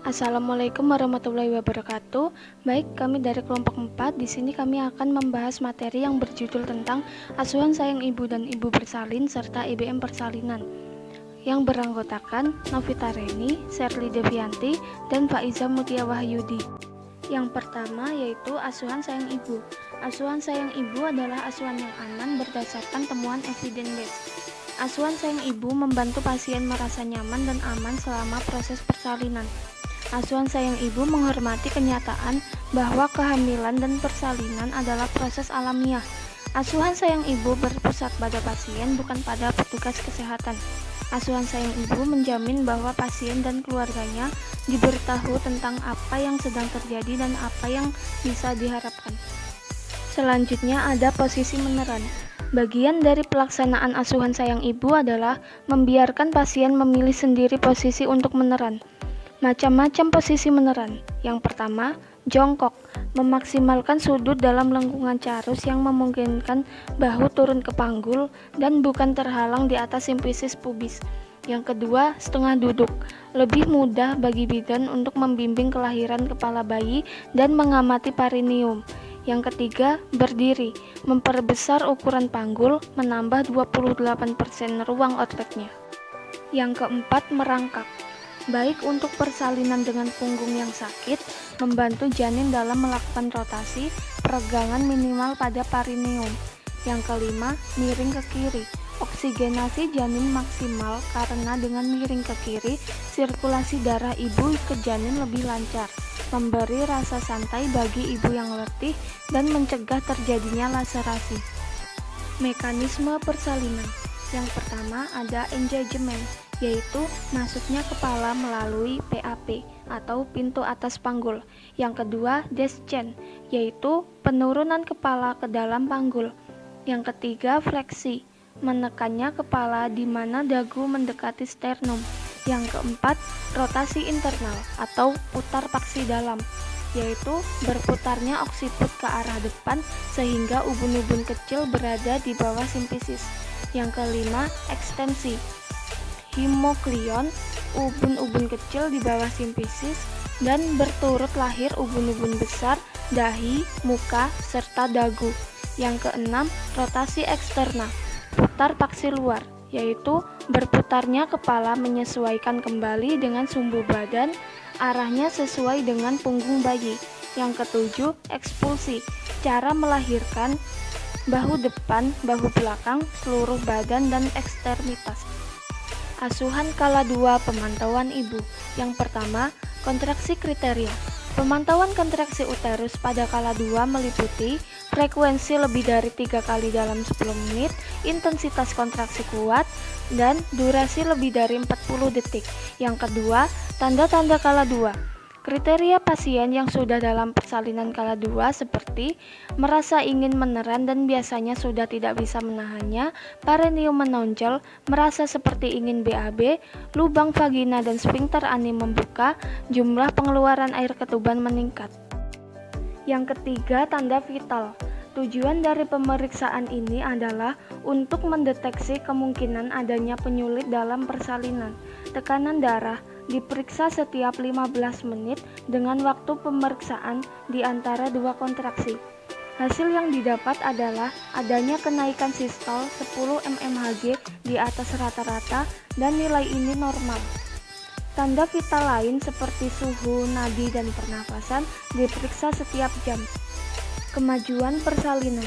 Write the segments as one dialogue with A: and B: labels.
A: Assalamualaikum warahmatullahi wabarakatuh. Baik, kami dari kelompok 4. Di sini kami akan membahas materi yang berjudul tentang asuhan sayang ibu dan ibu bersalin serta IBM persalinan, yang beranggotakan Novita Reni, Sherly Devianti, dan Faiza Mutia Wahyudi. Yang pertama yaitu asuhan sayang ibu. Asuhan sayang ibu adalah asuhan yang aman berdasarkan temuan evidence based. Asuhan sayang ibu membantu pasien merasa nyaman dan aman selama proses persalinan. Asuhan sayang ibu menghormati kenyataan bahwa kehamilan dan persalinan adalah proses alamiah. Asuhan sayang ibu berpusat pada pasien, bukan pada petugas kesehatan. Asuhan sayang ibu menjamin bahwa pasien dan keluarganya diberitahu tentang apa yang sedang terjadi dan apa yang bisa diharapkan. Selanjutnya ada posisi meneran. Bagian dari pelaksanaan asuhan sayang ibu adalah membiarkan pasien memilih sendiri posisi untuk meneran. Macam-macam posisi meneran. Yang pertama, jongkok, memaksimalkan sudut dalam lengkungan carus yang memungkinkan bahu turun ke panggul dan bukan terhalang di atas simfisis pubis. Yang kedua, setengah duduk, lebih mudah bagi bidan untuk membimbing kelahiran kepala bayi dan mengamati perineum. Yang ketiga, berdiri, memperbesar ukuran panggul, menambah 28% ruang outletnya. Yang keempat, merangkak, baik untuk persalinan dengan punggung yang sakit, membantu janin dalam melakukan rotasi, peregangan minimal pada perineum. Yang kelima, miring ke kiri, oksigenasi janin maksimal karena dengan miring ke kiri, sirkulasi darah ibu ke janin lebih lancar, memberi rasa santai bagi ibu yang letih dan mencegah terjadinya laserasi. Mekanisme persalinan. Yang pertama ada engagement, yaitu masuknya kepala melalui PAP atau pintu atas panggul. Yang kedua, descent, yaitu penurunan kepala ke dalam panggul. Yang ketiga, fleksi, menekannya kepala di mana dagu mendekati sternum. Yang keempat, rotasi internal atau putar paksi dalam, yaitu berputarnya oksiput ke arah depan sehingga ubun-ubun kecil berada di bawah simfisis. Yang kelima, ekstensi, hemoklion, ubun-ubun kecil di bawah simfisis, dan berturut lahir ubun-ubun besar, dahi, muka, serta dagu. Yang keenam, rotasi eksterna, putar paksi luar, yaitu berputarnya kepala menyesuaikan kembali dengan sumbu badan, arahnya sesuai dengan punggung bayi. Yang ketujuh, ekspulsi, cara melahirkan, bahu depan, bahu belakang, seluruh badan, dan ekstremitas. Asuhan kala 2 pemantauan ibu. Yang pertama, kontraksi kriteria. Pemantauan kontraksi uterus pada kala 2 meliputi frekuensi lebih dari 3 kali dalam 10 menit, intensitas kontraksi kuat, dan durasi lebih dari 40 detik. Yang kedua, tanda-tanda kala 2. Kriteria pasien yang sudah dalam persalinan kala 2 seperti merasa ingin meneran dan biasanya sudah tidak bisa menahannya, perineum menonjol, merasa seperti ingin BAB, lubang vagina dan sphincter ani membuka, jumlah pengeluaran air ketuban meningkat. Yang ketiga, tanda vital. Tujuan dari pemeriksaan ini adalah untuk mendeteksi kemungkinan adanya penyulit dalam persalinan. Tekanan darah diperiksa setiap 15 menit dengan waktu pemeriksaan di antara 2 kontraksi. Hasil yang didapat adalah adanya kenaikan sistol 10 mmHg di atas rata-rata dan nilai ini normal. Tanda vital lain seperti suhu, nadi, dan pernafasan diperiksa setiap jam. Kemajuan persalinan.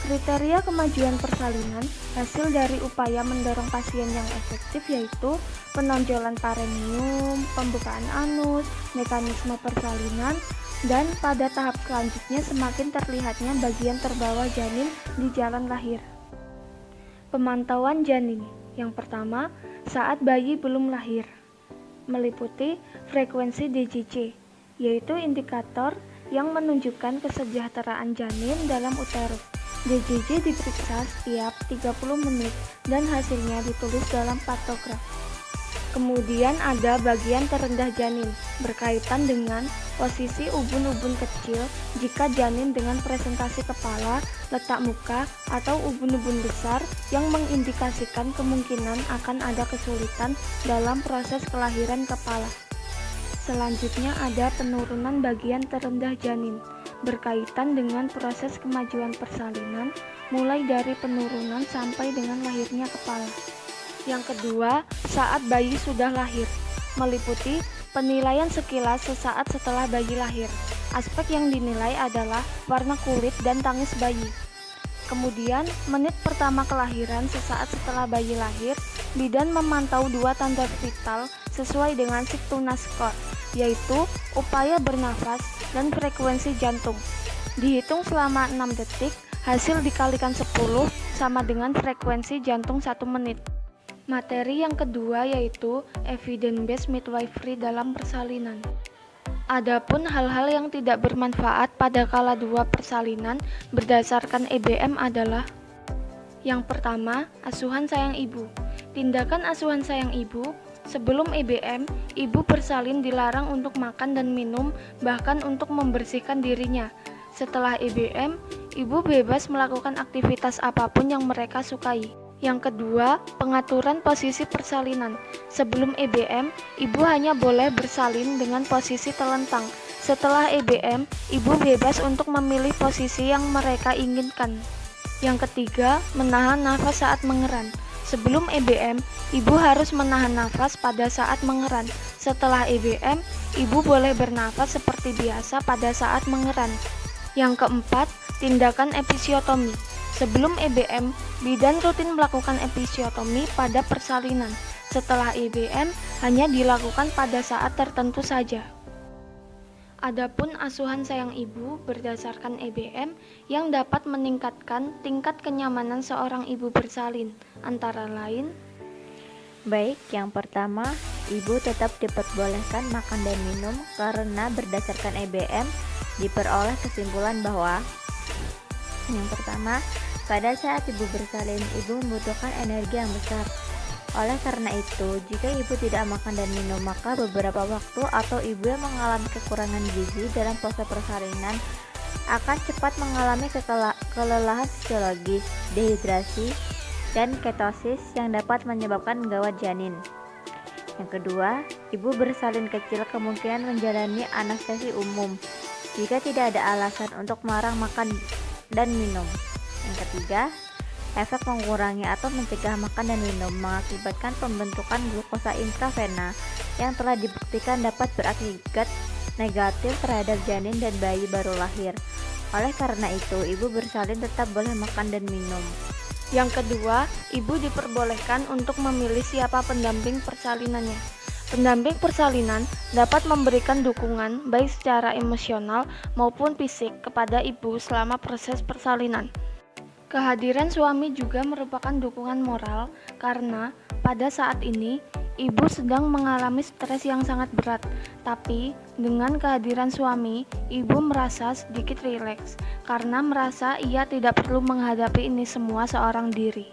A: Kriteria kemajuan persalinan hasil dari upaya mendorong pasien yang efektif yaitu penonjolan perineum, pembukaan anus, mekanisme persalinan, dan pada tahap selanjutnya semakin terlihatnya bagian terbawah janin di jalan lahir. Pemantauan janin. Yang pertama, saat bayi belum lahir, meliputi frekuensi DJJ, yaitu indikator yang menunjukkan kesejahteraan janin dalam uterus. DJJ diperiksa setiap 30 menit dan hasilnya ditulis dalam pantograf. Kemudian ada bagian terendah janin, berkaitan dengan posisi ubun-ubun kecil jika janin dengan presentasi kepala, letak muka, atau ubun-ubun besar yang mengindikasikan kemungkinan akan ada kesulitan dalam proses kelahiran kepala. Selanjutnya ada penurunan bagian terendah janin, berkaitan dengan proses kemajuan persalinan, mulai dari penurunan sampai dengan lahirnya kepala. Yang kedua, saat bayi sudah lahir, meliputi penilaian sekilas sesaat setelah bayi lahir. Aspek yang dinilai adalah warna kulit dan tangis bayi. Kemudian, menit pertama kelahiran sesaat setelah bayi lahir, bidan memantau dua tanda vital sesuai dengan Sigtuna Score, yaitu upaya bernafas dan frekuensi jantung. Dihitung selama 6 detik, hasil dikalikan 10 sama dengan frekuensi jantung 1 menit. Materi yang kedua yaitu evidence-based midwifery dalam persalinan. Adapun hal-hal yang tidak bermanfaat pada kala 2 persalinan berdasarkan EBM adalah: yang pertama, asuhan sayang ibu. Tindakan asuhan sayang ibu sebelum EBM, ibu bersalin dilarang untuk makan dan minum, bahkan untuk membersihkan dirinya. Setelah EBM, ibu bebas melakukan aktivitas apapun yang mereka sukai. Yang kedua, pengaturan posisi persalinan. Sebelum EBM, ibu hanya boleh bersalin dengan posisi telentang. Setelah EBM, ibu bebas untuk memilih posisi yang mereka inginkan. Yang ketiga, menahan nafas saat mengeran. Sebelum EBM, ibu harus menahan nafas pada saat mengeran. Setelah EBM, ibu boleh bernafas seperti biasa pada saat mengeran. Yang keempat, tindakan episiotomi. Sebelum EBM, bidan rutin melakukan episiotomi pada persalinan. Setelah EBM, hanya dilakukan pada saat tertentu saja. Adapun asuhan sayang ibu berdasarkan EBM yang dapat meningkatkan tingkat kenyamanan seorang ibu bersalin, antara lain:
B: baik, yang pertama, ibu tetap diperbolehkan makan dan minum karena berdasarkan EBM diperoleh kesimpulan bahwa: yang pertama, pada saat ibu bersalin, ibu membutuhkan energi yang besar. Oleh karena itu, jika ibu tidak makan dan minum, maka beberapa waktu atau ibu yang mengalami kekurangan gizi dalam proses persalinan akan cepat mengalami kelelahan fisiologis, dehidrasi, dan ketosis yang dapat menyebabkan gawat janin. Yang kedua, ibu bersalin kecil kemungkinan menjalani anestesi umum jika tidak ada alasan untuk melarang makan dan minum. Yang ketiga, efek mengurangi atau mencegah makan dan minum mengakibatkan pembentukan glukosa intravena yang telah dibuktikan dapat berakibat negatif terhadap janin dan bayi baru lahir. Oleh karena itu, ibu bersalin tetap boleh makan dan minum.
A: Yang kedua, ibu diperbolehkan untuk memilih siapa pendamping persalinannya. Pendamping persalinan dapat memberikan dukungan baik secara emosional maupun fisik kepada ibu selama proses persalinan. Kehadiran suami juga merupakan dukungan moral karena pada saat ini ibu sedang mengalami stres yang sangat berat, tapi dengan kehadiran suami, ibu merasa sedikit rileks karena merasa ia tidak perlu menghadapi ini semua seorang diri.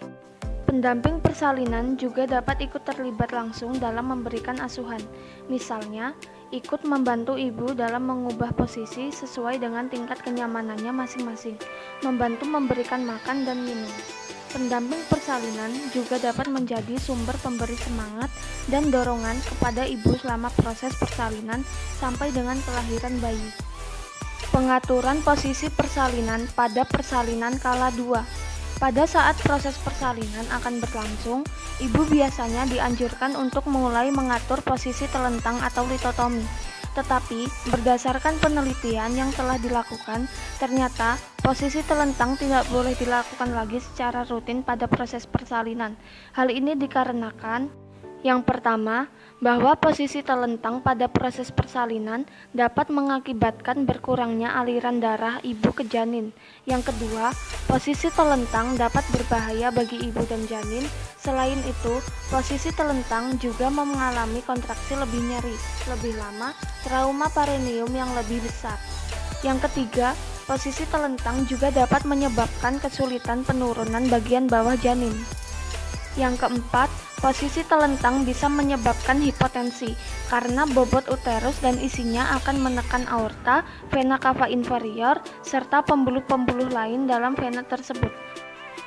A: Pendamping persalinan juga dapat ikut terlibat langsung dalam memberikan asuhan, misalnya ikut membantu ibu dalam mengubah posisi sesuai dengan tingkat kenyamanannya masing-masing, membantu memberikan makan dan minum. Pendamping persalinan juga dapat menjadi sumber pemberi semangat dan dorongan kepada ibu selama proses persalinan sampai dengan kelahiran bayi. Pengaturan posisi persalinan pada persalinan kala 2. Pada saat proses persalinan akan berlangsung, ibu biasanya dianjurkan untuk mulai mengatur posisi telentang atau litotomi. Tetapi, berdasarkan penelitian yang telah dilakukan, ternyata posisi telentang tidak boleh dilakukan lagi secara rutin pada proses persalinan. Hal ini dikarenakan: yang pertama, bahwa posisi telentang pada proses persalinan dapat mengakibatkan berkurangnya aliran darah ibu ke janin. Yang kedua, posisi telentang dapat berbahaya bagi ibu dan janin. Selain itu, posisi telentang juga mengalami kontraksi lebih nyeri, lebih lama, trauma perineum yang lebih besar. Yang ketiga, posisi telentang juga dapat menyebabkan kesulitan penurunan bagian bawah janin. Yang keempat, Posisi telentang bisa menyebabkan hipotensi karena bobot uterus dan isinya akan menekan aorta, vena cava inferior, serta pembuluh-pembuluh lain dalam vena tersebut.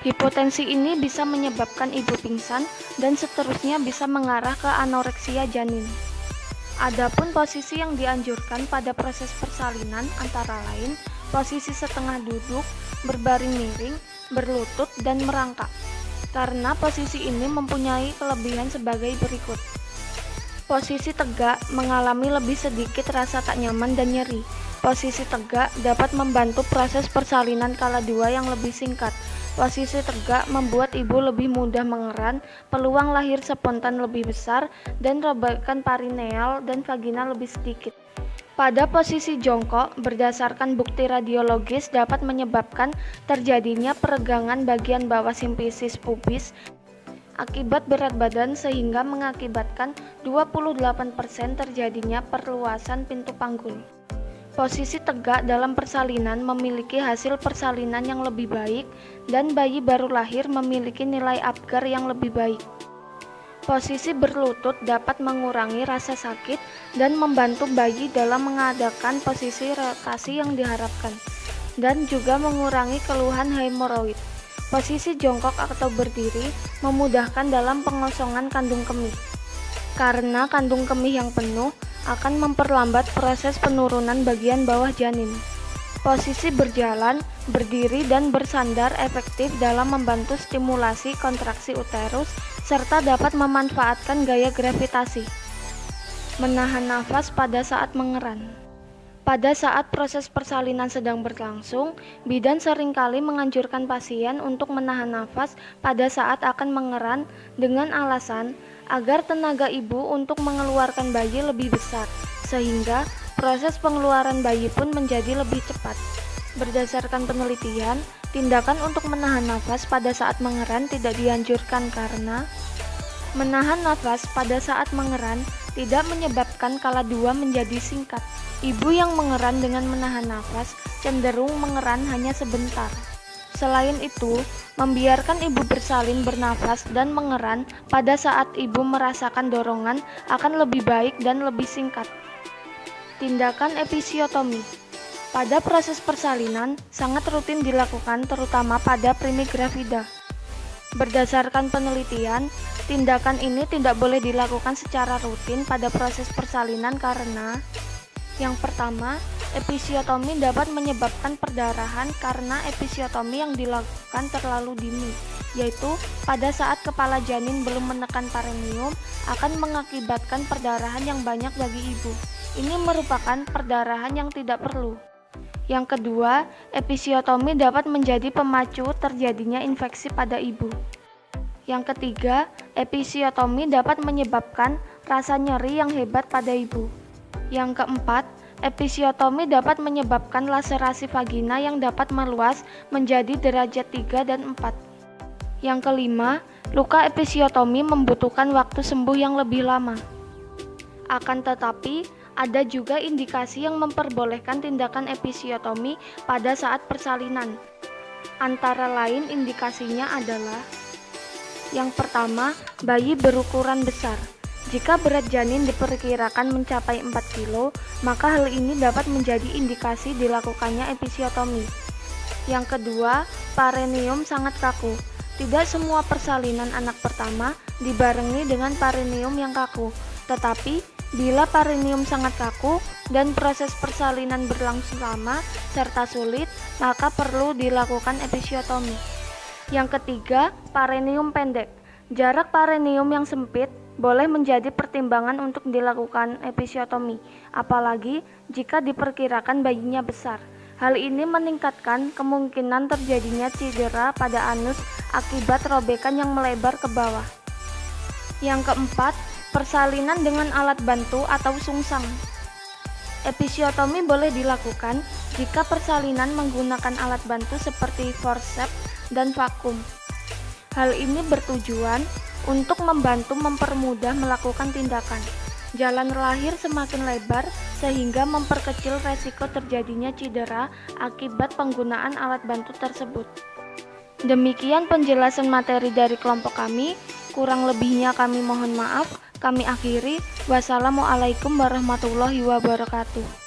A: Hipotensi ini bisa menyebabkan ibu pingsan dan seterusnya bisa mengarah ke anoreksia janin. Adapun posisi yang dianjurkan pada proses persalinan antara lain posisi setengah duduk, berbaring miring, berlutut, dan merangkak. Karena posisi ini mempunyai kelebihan sebagai berikut. Posisi tegak mengalami lebih sedikit rasa tak nyaman dan nyeri. Posisi tegak dapat membantu proses persalinan kala dua yang lebih singkat. Posisi tegak membuat ibu lebih mudah mengeran, peluang lahir spontan lebih besar, dan robekan perineal dan vagina lebih sedikit. Pada posisi jongkok, berdasarkan bukti radiologis dapat menyebabkan terjadinya peregangan bagian bawah simfisis pubis akibat berat badan sehingga mengakibatkan 28% terjadinya perluasan pintu panggul. Posisi tegak dalam persalinan memiliki hasil persalinan yang lebih baik dan bayi baru lahir memiliki nilai Apgar yang lebih baik. Posisi berlutut dapat mengurangi rasa sakit dan membantu bayi dalam mengadakan posisi relakasi yang diharapkan, dan juga mengurangi keluhan hemoroid. Posisi jongkok atau berdiri memudahkan dalam pengosongan kandung kemih. Karena kandung kemih yang penuh akan memperlambat proses penurunan bagian bawah janin. Posisi berjalan, berdiri, dan bersandar efektif dalam membantu stimulasi kontraksi uterus serta dapat memanfaatkan gaya gravitasi. Menahan nafas pada saat mengeran. Pada saat proses persalinan sedang berlangsung, bidan seringkali menganjurkan pasien untuk menahan nafas pada saat akan mengeran dengan alasan agar tenaga ibu untuk mengeluarkan bayi lebih besar, sehingga proses pengeluaran bayi pun menjadi lebih cepat. Berdasarkan penelitian, tindakan untuk menahan nafas pada saat mengeran tidak dianjurkan karena menahan nafas pada saat mengeran tidak menyebabkan kala dua menjadi singkat. Ibu yang mengeran dengan menahan nafas cenderung mengeran hanya sebentar. Selain itu, membiarkan ibu bersalin bernafas dan mengeran pada saat ibu merasakan dorongan akan lebih baik dan lebih singkat. Tindakan episiotomi pada proses persalinan sangat rutin dilakukan terutama pada primigravida. Berdasarkan penelitian, tindakan ini tidak boleh dilakukan secara rutin pada proses persalinan karena yang pertama, episiotomi dapat menyebabkan perdarahan karena episiotomi yang dilakukan terlalu dini, yaitu pada saat kepala janin belum menekan perineum akan mengakibatkan perdarahan yang banyak bagi ibu. Ini merupakan perdarahan yang tidak perlu. Yang kedua, episiotomi dapat menjadi pemacu terjadinya infeksi pada ibu. Yang ketiga, episiotomi dapat menyebabkan rasa nyeri yang hebat pada ibu. Yang keempat, episiotomi dapat menyebabkan laserasi vagina yang dapat meluas menjadi derajat 3 dan 4. Yang kelima, luka episiotomi membutuhkan waktu sembuh yang lebih lama. Akan tetapi, ada juga indikasi yang memperbolehkan tindakan episiotomi pada saat persalinan. Antara lain indikasinya adalah yang pertama, bayi berukuran besar. Jika berat janin diperkirakan mencapai 4 kg, maka hal ini dapat menjadi indikasi dilakukannya episiotomi. Yang kedua, perineum sangat kaku. Tidak semua persalinan anak pertama dibarengi dengan perineum yang kaku, tetapi bila perineum sangat kaku dan proses persalinan berlangsung lama serta sulit, maka perlu dilakukan episiotomi. Yang ketiga, perineum pendek. Jarak perineum yang sempit boleh menjadi pertimbangan untuk dilakukan episiotomi, apalagi jika diperkirakan bayinya besar. Hal ini meningkatkan kemungkinan terjadinya cedera pada anus akibat robekan yang melebar ke bawah. Yang keempat, persalinan dengan alat bantu atau sungsang. Episiotomi boleh dilakukan jika persalinan menggunakan alat bantu seperti forceps dan vakum. Hal ini bertujuan untuk membantu mempermudah melakukan tindakan. Jalan lahir semakin lebar sehingga memperkecil resiko terjadinya cedera akibat penggunaan alat bantu tersebut. Demikian penjelasan materi dari kelompok kami. Kurang lebihnya kami mohon maaf. Kami akhiri. Wassalamualaikum warahmatullahi wabarakatuh.